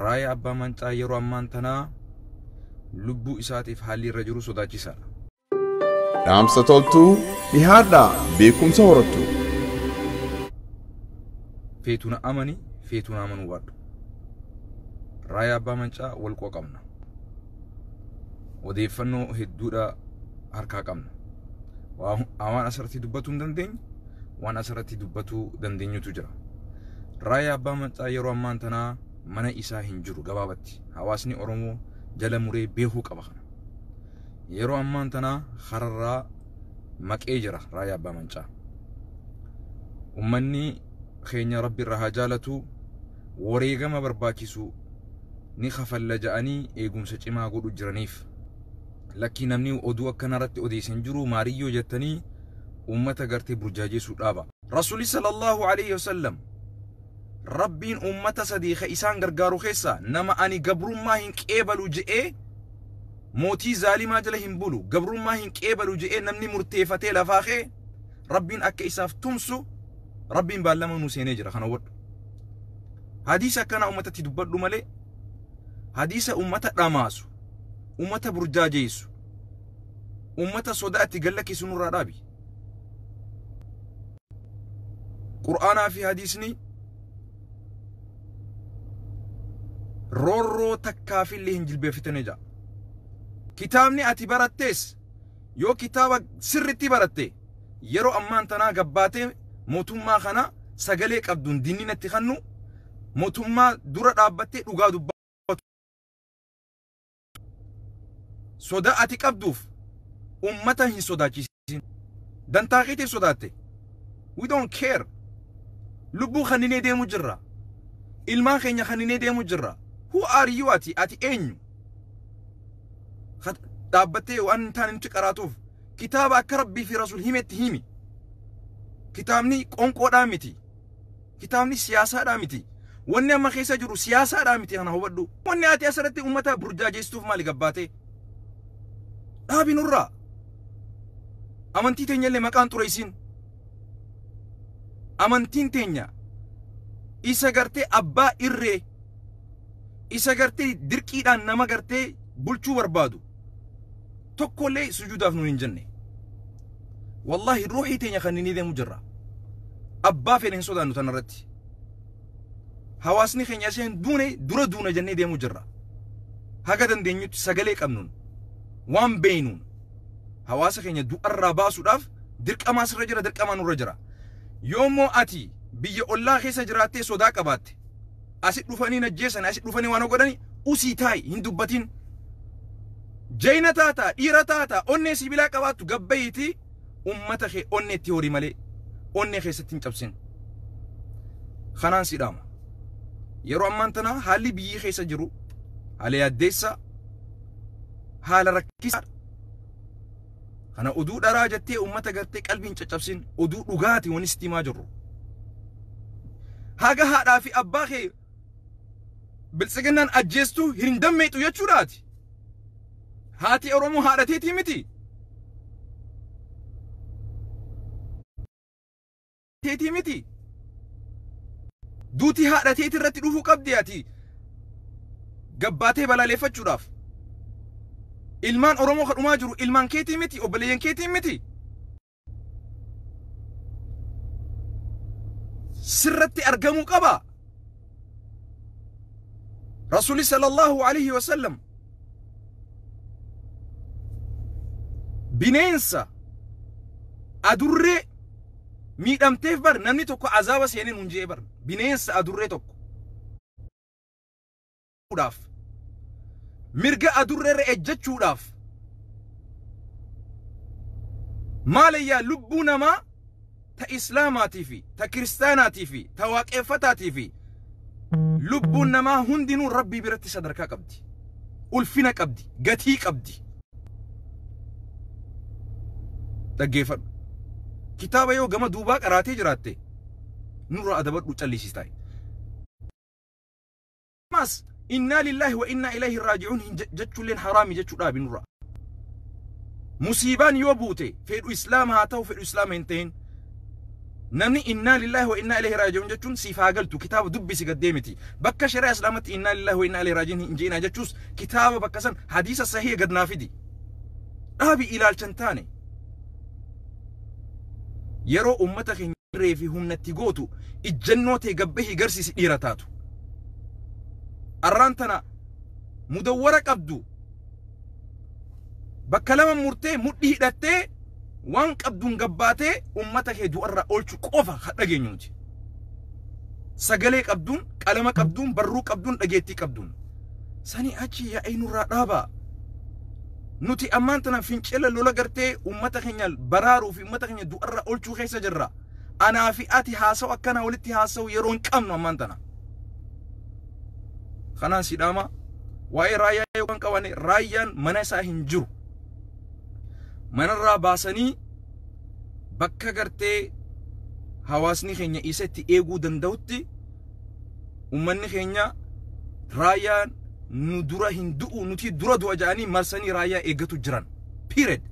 raaya abbaa mancaa yeroo ammaan tanaa lubbuu isaatiif haalli irra jiru sodaachisaadha. Dhaamsa toltuu dhihaadhaa beekumsa horattu. Feetuna amani feetuna amanuu baadhu. Raaya abbaa mancaa wal qabna. Odeeffannoo hedduudha harkaa qabna. Waan asirratti dubbatuu hin dandeenye waan asirratti dubbatuu dandeenyutu jira. Raaya abbaa mancaa yeroo ammaan tanaa mana isaa hin jiru gabaabatti. Hawaasni Oromoo jala muree beekuu qaba kana. Yeroo ammaan tanaa hararraa maqee jira raaya abbaa mancaa. Ummanni keenya rabbi irraa haa jaalatu wareegama barbaachisu ni khafalla ja'anii eegumsa cimaa godhu jiraniif. Lakki namni oduu akkana irratti odeessan jiru maariyyoo jettanii ummata gartee burjaajeessuu dhaaba. Rasuulli sallallahu alayhi wasallam rabbiin ummata sadii isaan gargaaru keessa nama ani gabrummaa hin qeebalu je'ee mootii zaalimaa jala hin bulu gabrummaa hin qeebalu je'ee namni murteeffatee lafaa kee rabbiin akka isaaf tumsu rabbiin baallama nu seenee jira kana wadhu. Hadiisa akkana ummatatti dubbadhu malee hadiisa ummata dhamaasu ummata burjaajeessu ummata sodaatti gallakkisu nurraa dhaabi. Qur'aanaa fi hadiisni roorroo takkaafillee hin jilbeeffatanii jira. Kitaabni ati barattees yoo kitaaba sirritti baratte yeroo ammaan tanaa gabbaatee mootummaa kana sagalee qabduun dinninatti kannu mootummaa dura dhaabbattee dhugaa dubbatu. Soda ati qabduuf ummata hin sodaachisin. Dantaa keetiif sodaatte. We don't care. Lubbuu kaninee deemu jirra. Ilmaan keenya kaninee deemu jirra. Who are you ati eenyu? Dhaabbattee waan taan nuti qaraatuuf kitaaba akka rabbii fi rasuul himetti himi. Kitaabni qonqoodhaa miti. Kitaabni siyaasaadhaa miti. Wanni amma keessa jiru siyaasaadhaa miti kana hubadhu. Wanni ati asirratti ummata burjaajeessuuf maali gabbaatee? Dhaabi nurraa. Amantii teenya illee maqaan xureessin. Amantiin teenya isa gartee abbaa irree isa gartee dirqiidhaan nama gartee bulchuu barbaadu tokkollee sujuudaaf nuun hin jenne. Wallahi ruuxii teenya kan inni deemu jirra. Abbaa fedhe hin sodaannu tanarratti. Hawaasni keenya isheen dura duuna jennee deemu jirra. Haga dandeenyutti sagalee qabnuun waan beeynuun hawaasa keenya du'arraa baasuudhaaf dirqamaa sirra jira dirqamaa nurra jira. Yoommoo ati biyya ollaa keessa jiraattee sodaa qabaatte asit dhufanii najjeessan asit dhufanii waan godhani usii taa'i hin dubbatin. Jayna taata dhiira taata onnee sibilaa qabaattu gabbayiiti ummata kee onneetti horii malee onnee keessatti hin cabsin. Kanaan sidhaama. Yeroo ammaan tana haalli biyyi keessa jiru haala yaaddeessa haala rakkisaa. Kana oduu dharaa jettee ummata gartee qalbiin caccabsin oduu dhugaati waan istimaa jirru. Haga haadhaa fi abbaa kee biltsiginnaan ajjeestu hin dammeetu jechuudhaati. Haati Oromoo haadhateetii miti. Teetii miti. Duuti haadhateetii irratti dhufuu qabdi ati gabbaatee balaaleffachuudhaaf. Ilmaan Oromoo kan dhumaa jiru ilmaan keetii miti obboleeyyan keetii miti. Sirratti argamuu qaba. Rasuulli sallallahu alayhi wa sallam bineensa adurree miidhamteef bar namni tokko azaaba seenee nuun jee bar bineensa adurree tokko mirga adurreerra ejjechuudhaaf maalayyaa lubbuu namaa ta islaamaatii fi ta kiristaanaatii fi ta waaqeffataatii fi lubbuun namaa hundinuu rabbii biratti sadarkaa qabdi ulfina qabdi gatii qabdi. Dhaggeeffadhu. Kitaaba yoo gama duubaa qaraatee jiraatte nurra adabadhu callisiistaa. Mas inna lillahi wa inna ilayhi raaji'uun jechuulleen haraami jechuudha binurra. Musiibaan yoo buute fedhu islaama haa ta'u fedhu islaama hin ta'in namni inna lillahi wa inna ilayhi raaji'uun jechuun siif haa galtu kitaaba dubbisi gaddeemiti bakka shari'a islaamatti inna lillahi wa inna ilayhi raaji'uun hin jeenaa jechuus kitaaba bakka san hadiisa sahih gad naafidi dhaabi ilaalchan taane yeroo ummata keenya reefi humnatti gootu ijjannoo ta'e gabbahi garsiisi dhiira taatu arraan tana mudawwara qabdu bakka lama murtee mudhii hidhattee waan qabduun gabbaatee ummata kee du'arra oolchu qofa dhageenyuuti sagalee qabduun qalama qabduun barruu qabduun dhageettii qabduun sani achi yaa aynurraa dhaabaa nuti ammaan tana fincila lola gartee ummata keenya baraaruu fi ummata keenya du'arra oolchuu keessa jirra anaa fi ati haasawu akkana walitti haasawu yeroo hin qabnu ammaan tana kanaan sidhaama waa'ee raayyaa yookaan qabanne raayyaan mana isaa hin jiru manarraa baasanii bakka gartee hawaasni keenya isatti eeguu danda'utti ummanni keenya raayyaan nu dura hin du'u nuti dura du'a jaanii marsanii raayyaa eeggatu jiran period